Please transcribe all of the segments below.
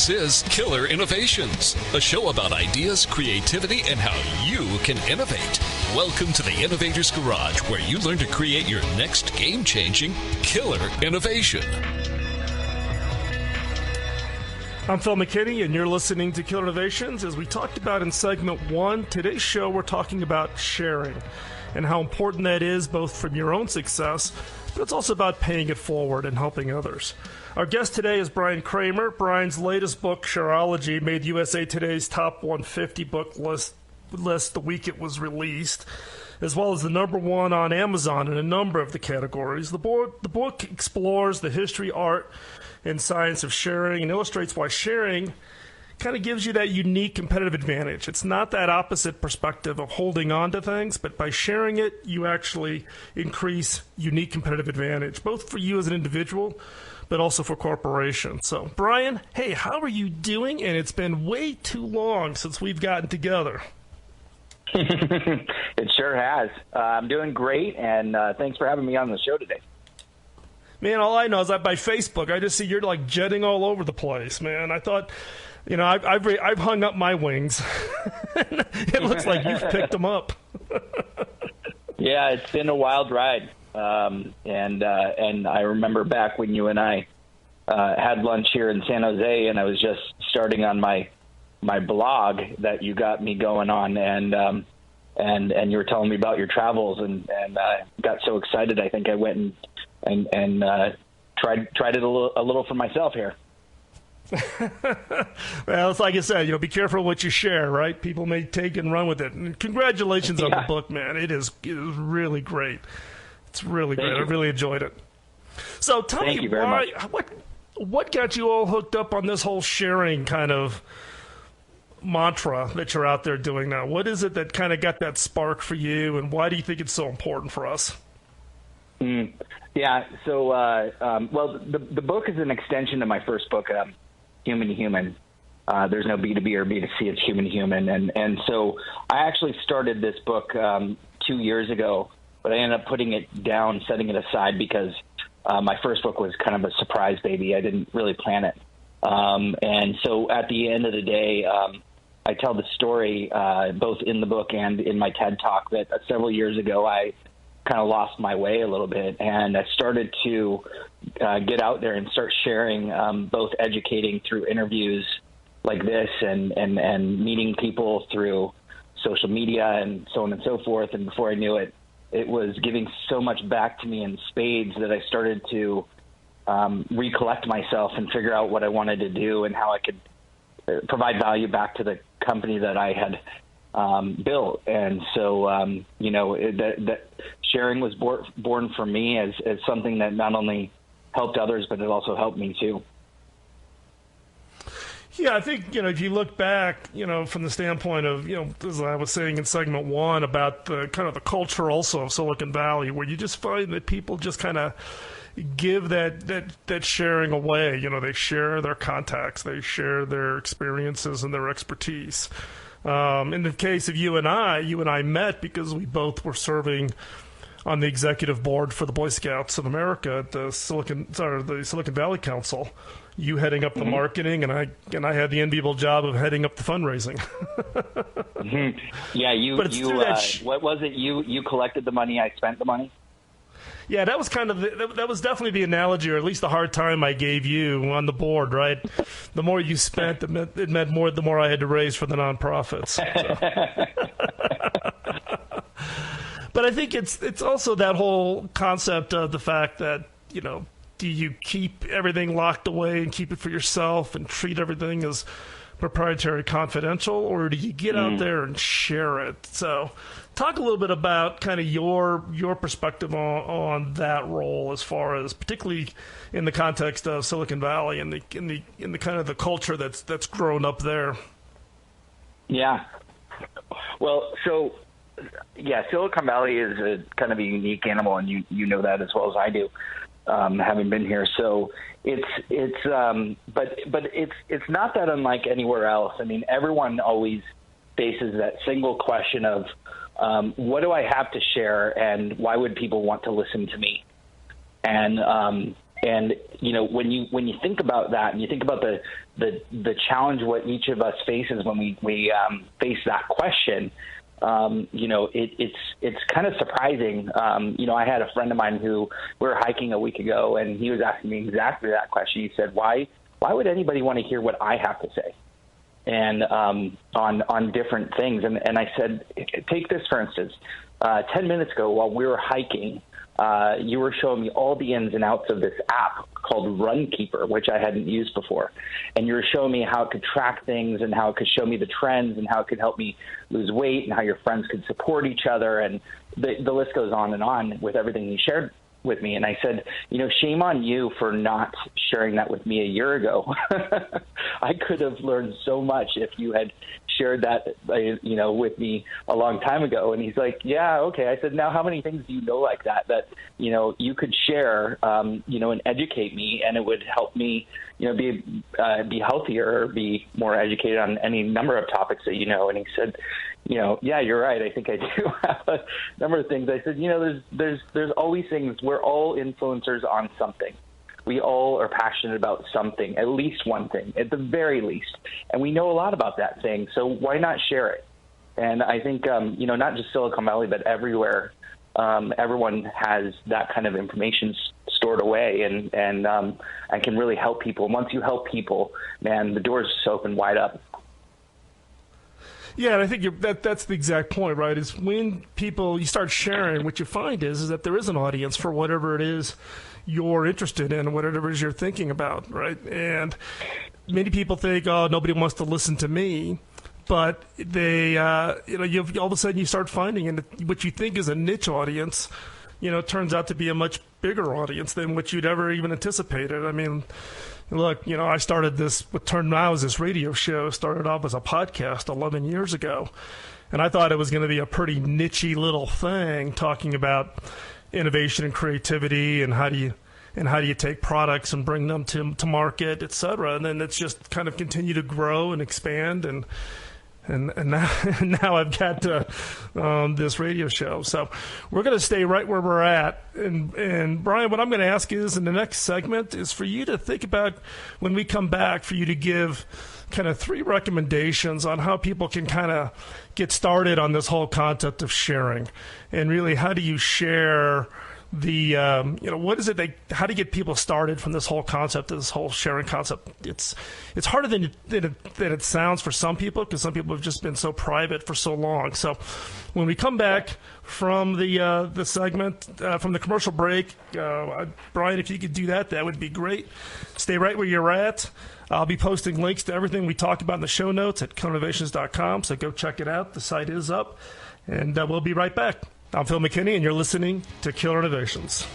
This is Killer Innovations, a show about ideas, creativity, and how you can innovate. Welcome to the Innovator's Garage, where you learn to create your next game-changing killer innovation. I'm Phil McKinney, and you're listening to Killer Innovations. As we talked about in segment 1, today's show we're talking about sharing and how important that is, both from your own success, but it's also about paying it forward and helping others. Our guest today is Brian Kramer. Brian's latest book, Shareology, made USA Today's top 150 book list the week it was released, as well as the number one on Amazon in a number of the categories. The book explores the history, art, and science of sharing and illustrates why sharing kind of gives you that unique competitive advantage. It's not that opposite perspective of holding on to things, but by sharing it, you actually increase unique competitive advantage, both for you as an individual, but also for corporations. So, Brian, hey, how are you doing? And it's been way too long since we've gotten together. It sure has. I'm doing great, and thanks for having me on the show today. Man, all I know is that by Facebook, I just see you're like jetting all over the place, man. I thought, you know, I've hung up my wings. It looks like you've picked them up. Yeah, it's been a wild ride. And I remember back when you and I had lunch here in San Jose, and I was just starting on my blog that you got me going on, and you were telling me about your travels, and I got so excited. I think I went and tried it a little for myself here. Well, it's like I said, be careful what you share, right? People may take and run with it. And congratulations on the book, man. It is really great. It's really great. I really enjoyed it. So tell me, what got you all hooked up on this whole sharing kind of mantra that you're out there doing now? What is it that kind of got that spark for you, and why do you think it's so important for us? Yeah, so, well, the book is an extension of my first book, Human to Human. There's no B2B or B2C, it's human to human. And so I actually started this book 2 years ago, but I ended up putting it down, setting it aside because my first book was kind of a surprise baby. I didn't really plan it. And so at the end of the day, I tell the story both in the book and in my TED Talk that several years ago I kind of lost my way a little bit, and I started to get out there and start sharing, both educating through interviews like this and meeting people through social media and so on and so forth. And before I knew it, it was giving so much back to me in spades that I started to recollect myself and figure out what I wanted to do and how I could provide value back to the company that I had built. And so, that sharing was born for me as something that not only helped others, but it also helped me too. Yeah, I think, if you look back, from the standpoint of, as I was saying in segment 1 about the kind of the culture also of Silicon Valley, where you just find that people just kind of give that sharing away. They share their contacts, they share their experiences and their expertise. In the case of you and I met because we both were serving on the executive board for the Boy Scouts of America at the Silicon Valley Council. You heading up the marketing, and I had the enviable job of heading up the fundraising. Yeah, what was it? You collected the money, I spent the money. Yeah, that was that was definitely the analogy, or at least the hard time I gave you on the board, right? The more you spent, it meant more. The more I had to raise for the nonprofits. So. But I think it's also that whole concept of the fact that, do you keep everything locked away and keep it for yourself and treat everything as proprietary confidential, or do you get out there and share it? So talk a little bit about kind of your perspective on that role, as far as particularly in the context of Silicon Valley and in the kind of the culture that's grown up there. Yeah. Well, so yeah, Silicon Valley is a kind of a unique animal, and you know that as well as I do, having been here. So it's not that unlike anywhere else. I mean, everyone always faces that single question of what do I have to share, and why would people want to listen to me? And And when you think about that, and you think about the challenge what each of us faces when we face that question, it's kind of surprising. I had a friend of mine who we were hiking a week ago, and he was asking me exactly that question. He said, "Why would anybody want to hear what I have to say?" And on different things. And I said, take this for instance. 10 minutes ago, while we were hiking, you were showing me all the ins and outs of this app called Runkeeper, which I hadn't used before. And you were showing me how it could track things and how it could show me the trends and how it could help me lose weight and how your friends could support each other. And the list goes on with everything you shared with me. And I said, shame on you for not sharing that with me a year ago. I could have learned so much if you had shared that, with me a long time ago. And he's like, yeah, okay. I said, now how many things do you know like that, you could share, and educate me, and it would help me, be healthier or be more educated on any number of topics that you know. And he said, yeah, you're right. I think I do have a number of things. I said, there's always things. We're all influencers on something. We all are passionate about something, at least one thing, at the very least. And we know a lot about that thing. So why not share it? And I think, not just Silicon Valley, but everywhere, everyone has that kind of information stored away and can really help people. And once you help people, man, the doors just open wide up. Yeah, and I think that's the exact point, right? Is when you start sharing, what you find is that there is an audience for whatever it is you're interested in, whatever it is you're thinking about, right? And many people think, oh, nobody wants to listen to me. But they, all of a sudden you start finding, and what you think is a niche audience, turns out to be a much bigger audience than what you'd ever even anticipated. I mean, look, I started what turned out as this radio show, started off as a podcast 11 years ago. And I thought it was going to be a pretty niche-y little thing talking about innovation and creativity and how do you take products and bring them to market, et cetera. And then it's just kind of continue to grow and expand and now I've got this radio show. So we're going to stay right where we're at. And Brian, what I'm going to ask is in the next segment is for you to think about, when we come back, for you to give kind of 3 recommendations on how people can kind of get started on this whole concept of sharing. And really, how do you share the, what is it, how do you get people started from this whole concept, this whole sharing concept? It's harder than it sounds for some people, because some people have just been so private for so long. So when we come back from the segment, from the commercial break, Brian, if you could do that would be great. Stay right where you're at. I'll be posting links to everything we talked about in the show notes at killerinnovations.com, so go check it out. The site is up, and we'll be right back. I'm Phil McKinney, and you're listening to Killer Innovations.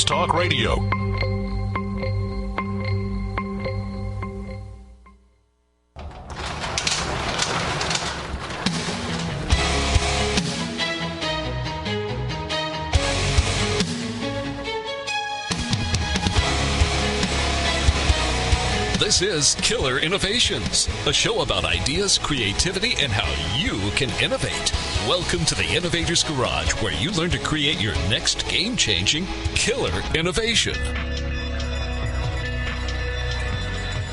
Talk Radio. This is Killer Innovations, a show about ideas, creativity, and how you can innovate. Welcome to the Innovator's Garage, where you learn to create your next game-changing killer innovation.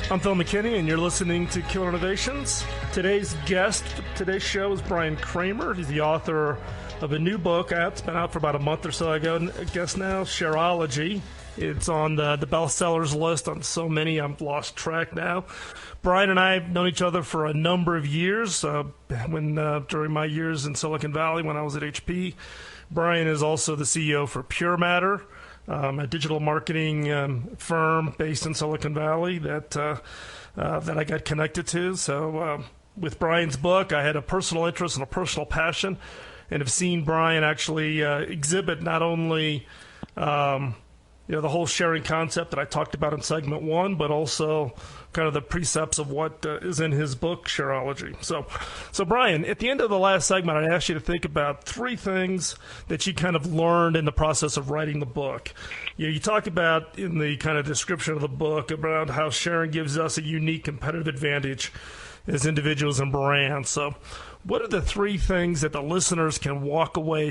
I'm Phil McKinney, and you're listening to Killer Innovations. Today's guest for today's show is Brian Kramer. He's the author of a new book. It's been out for about a month or so ago, I guess now, Shareology. It's on the bestsellers list on so many, I've lost track now. Brian and I have known each other for a number of years. During my years in Silicon Valley when I was at HP. Brian is also the CEO for Pure Matter, a digital marketing firm based in Silicon Valley that I got connected to. So with Brian's book, I had a personal interest and a personal passion, and have seen Brian actually exhibit not only the whole sharing concept that I talked about in segment 1, but also kind of the precepts of what is in his book, Shareology. So Brian, at the end of the last segment, I asked you to think about 3 things that you kind of learned in the process of writing the book. You talked about in the kind of description of the book about how sharing gives us a unique competitive advantage as individuals and brands. So what are the 3 things that the listeners can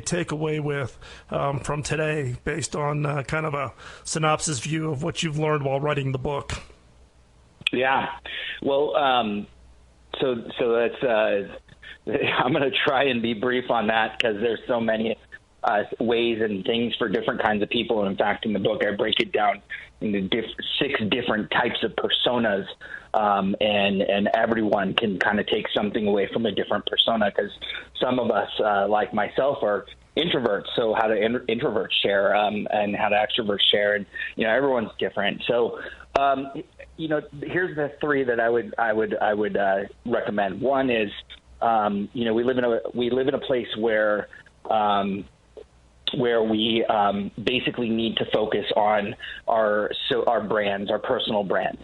take away with from today based on kind of a synopsis view of what you've learned while writing the book? Yeah. Well, so that's, I'm going to try and be brief on that because there's so many ways and things for different kinds of people. And in fact, in the book, I break it down into 6 different types of personas. And everyone can kind of take something away from a different persona because some of us, like myself, are introverts. So how do introverts share and how do extroverts share? And, everyone's different. So, here's the 3 that I would recommend. One is, we live in a place where we basically need to focus on our brands, our personal brands.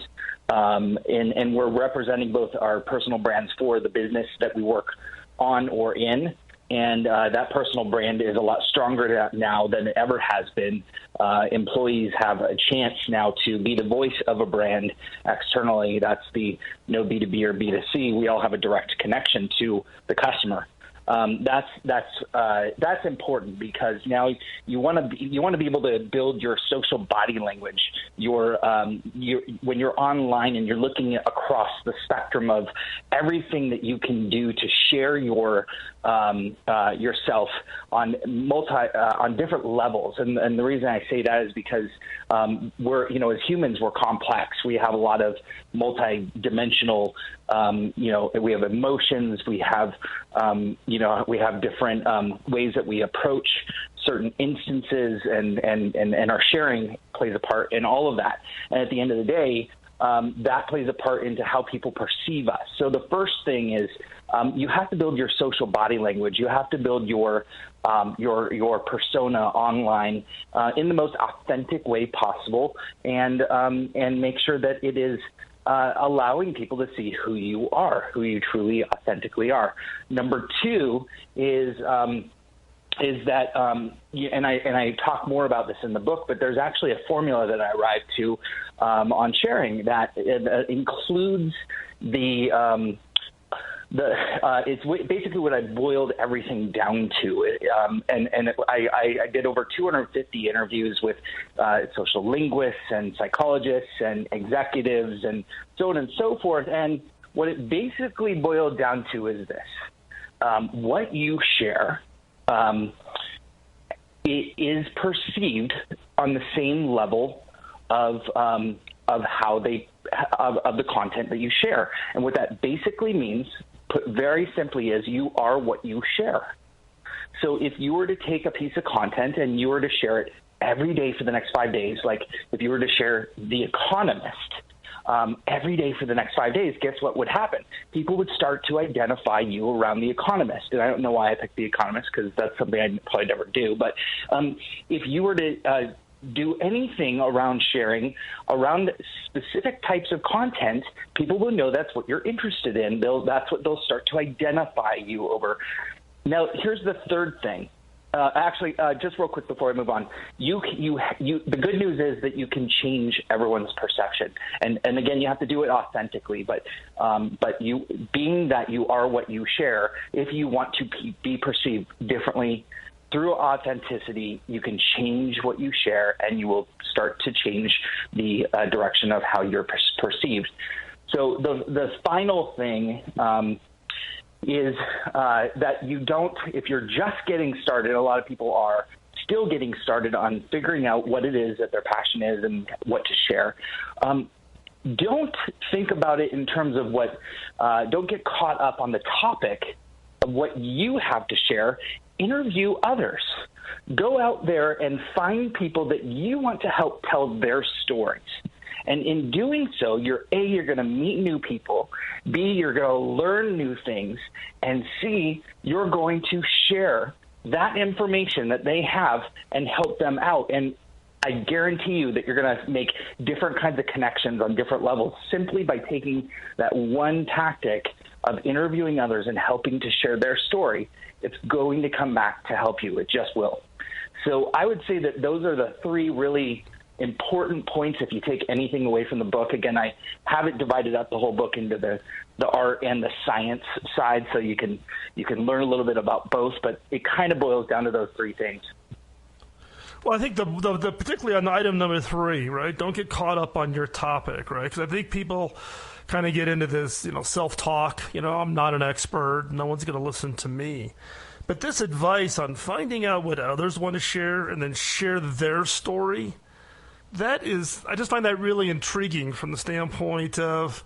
And we're representing both our personal brands for the business that we work on or in. And that personal brand is a lot stronger now than it ever has been. Employees have a chance now to be the voice of a brand externally. That's the no B2B or B2C. We all have a direct connection to the customer. That's important because now you want to be able to build your social body language. When you're online and you're looking across the spectrum of everything that you can do to share yourself on different levels. And the reason I say that is because we're as humans, we're complex. We have a lot of multi-dimensional. We have emotions. We have we have different ways that we approach certain instances, and our sharing plays a part in all of that. And at the end of the day, that plays a part into how people perceive us. So the first thing is you have to build your social body language. You have to build your persona online in the most authentic way possible, and make sure that it is allowing people to see who you are, who you truly authentically are. Number 2 is that, and I talk more about this in the book, but there's actually a formula that I arrived to on sharing that includes it's basically what I boiled everything down to. I did over 250 interviews with social linguists and psychologists and executives and so on and so forth. And what it basically boiled down to is this. What you share it is perceived on the same level of how of the content that you share. And what that basically means, put very simply, is you are what you share. So if you were to take a piece of content and you were to share it every day for the next 5 days, like if you were to share The Economist every day for the next 5 days, guess what would happen? People would start to identify you around The Economist. And I don't know why I picked The Economist, because that's something I'd probably never do. But if you were to do anything around sharing around specific types of content, people will know that's what you're interested in. That's what they'll start to identify you over. Now, here's the third thing. Just real quick before I move on, the good news is that you can change everyone's perception, and again, you have to do it authentically. But you, being that you are what you share, if you want to be perceived differently through authenticity, you can change what you share, and you will start to change the direction of how you're perceived. So the final thing is that you don't, if you're just getting started, a lot of people are still getting started on figuring out what it is that their passion is and what to share. Don't think about it in terms of don't get caught up on the topic of what you have to share. Interview others. Go out there and find people that you want to help tell their stories. And in doing so, you're going to meet new people. B, you're going to learn new things. And C, you're going to share that information that they have and help them out. And I guarantee you that you're going to make different kinds of connections on different levels simply by taking that one tactic of interviewing others and helping to share their story. It's going to come back to help you. It just will. So I would say that those are the three really important points if you take anything away from the book. Again, I haven't divided up the whole book into the art and the science side, so you can learn a little bit about both, but it kind of boils down to those three things. Well, I think the particularly on item number 3, right? Don't get caught up on your topic, right? Because I think people kind of get into this, self-talk. I'm not an expert. No one's going to listen to me. But this advice on finding out what others want to share and then share their story, I just find that really intriguing from the standpoint of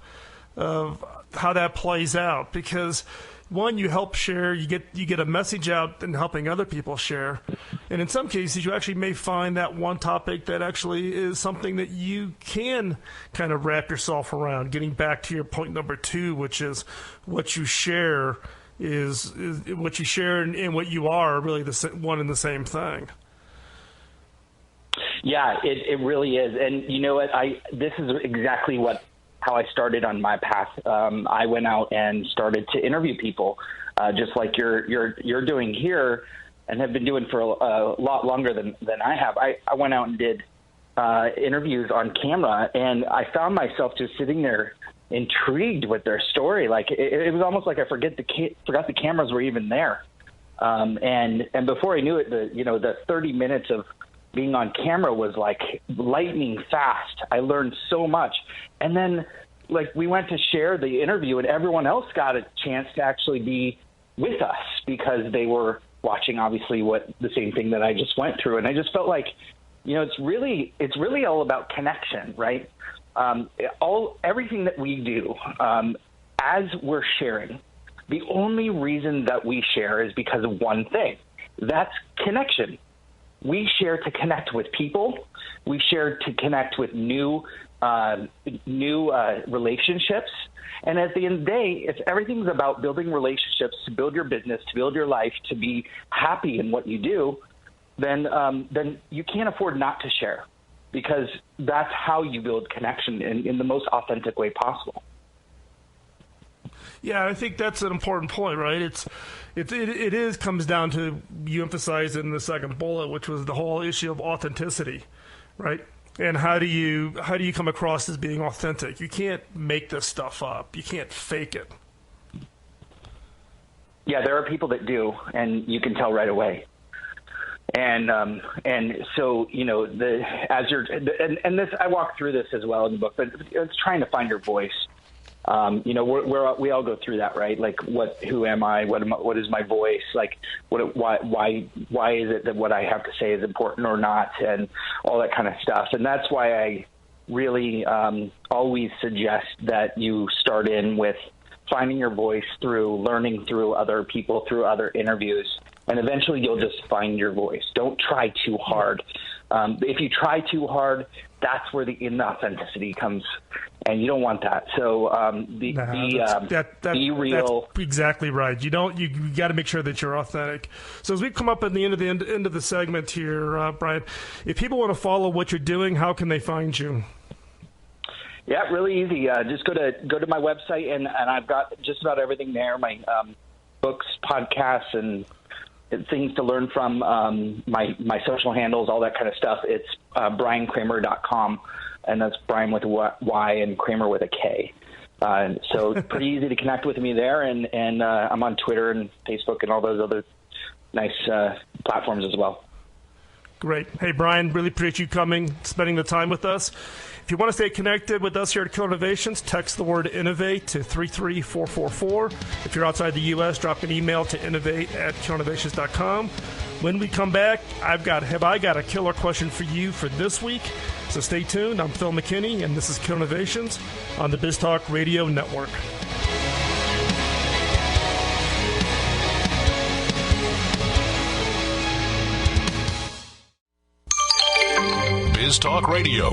how that plays out. Because one, you help share, you get a message out in helping other people share. And in some cases, you actually may find that one topic that actually is something that you can kind of wrap yourself around. Getting back to your point number 2, which is what you share is what you share and what you are really one and the same thing. Yeah, it really is. And you know what? This is exactly how I started on my path. I went out and started to interview people, just like you're doing here, and have been doing for a lot longer than I have. I went out and did interviews on camera, and I found myself just sitting there intrigued with their story. Like it was almost like I forgot the cameras were even there. And before I knew it, the 30 minutes of being on camera was like lightning fast. I learned so much. And then we went to share the interview, and everyone else got a chance to actually be with us because they were watching obviously the same thing that I just went through. And I just felt like, it's really all about connection, right? Everything that we do, as we're sharing, the only reason that we share is because of one thing. That's connection. We share to connect with people. We share to connect with new relationships. And at the end of the day, if everything's about building relationships, to build your business, to build your life, to be happy in what you do, then you can't afford not to share, because that's how you build connection in the most authentic way possible. Yeah, I think that's an important point, right? It comes down to, you emphasized in the second bullet, which was the whole issue of authenticity, right? And how do you come across as being authentic? You can't make this stuff up. You can't fake it. Yeah, there are people that do, and you can tell right away. And so this, I walk through this as well in the book, but it's trying to find your voice. We all go through that, right? Like, who am I? What is my voice? Like, why is it that what I have to say is important or not, and all that kind of stuff. And that's why I really always suggest that you start in with finding your voice through learning through other people, through other interviews, and eventually you'll just find your voice. Don't try too hard. If you try too hard, that's where the inauthenticity comes, and you don't want that. So be real. That's exactly right. You got to make sure that you're authentic. So as we come up at the end of the segment here, Brian, if people want to follow what you're doing, how can they find you? Yeah, really easy. Just go to my website, and I've got just about everything there. My books, podcasts, and things to learn from, my social handles, all that kind of stuff. It's briankramer.com, and that's Brian with a Y and Kramer with a K. So pretty easy to connect with me there, and I'm on Twitter and Facebook and all those other nice platforms as well. Great. Hey, Brian, really appreciate you spending the time with us. If you want to stay connected with us here at Killer Innovations, text the word INNOVATE to 33444. If you're outside the U.S., drop an email to innovate@killerinnovations.com. When we come back, I got a killer question for you for this week. So stay tuned. I'm Phil McKinney, and this is Killer Innovations on the BizTalk Radio Network. BizTalk Radio,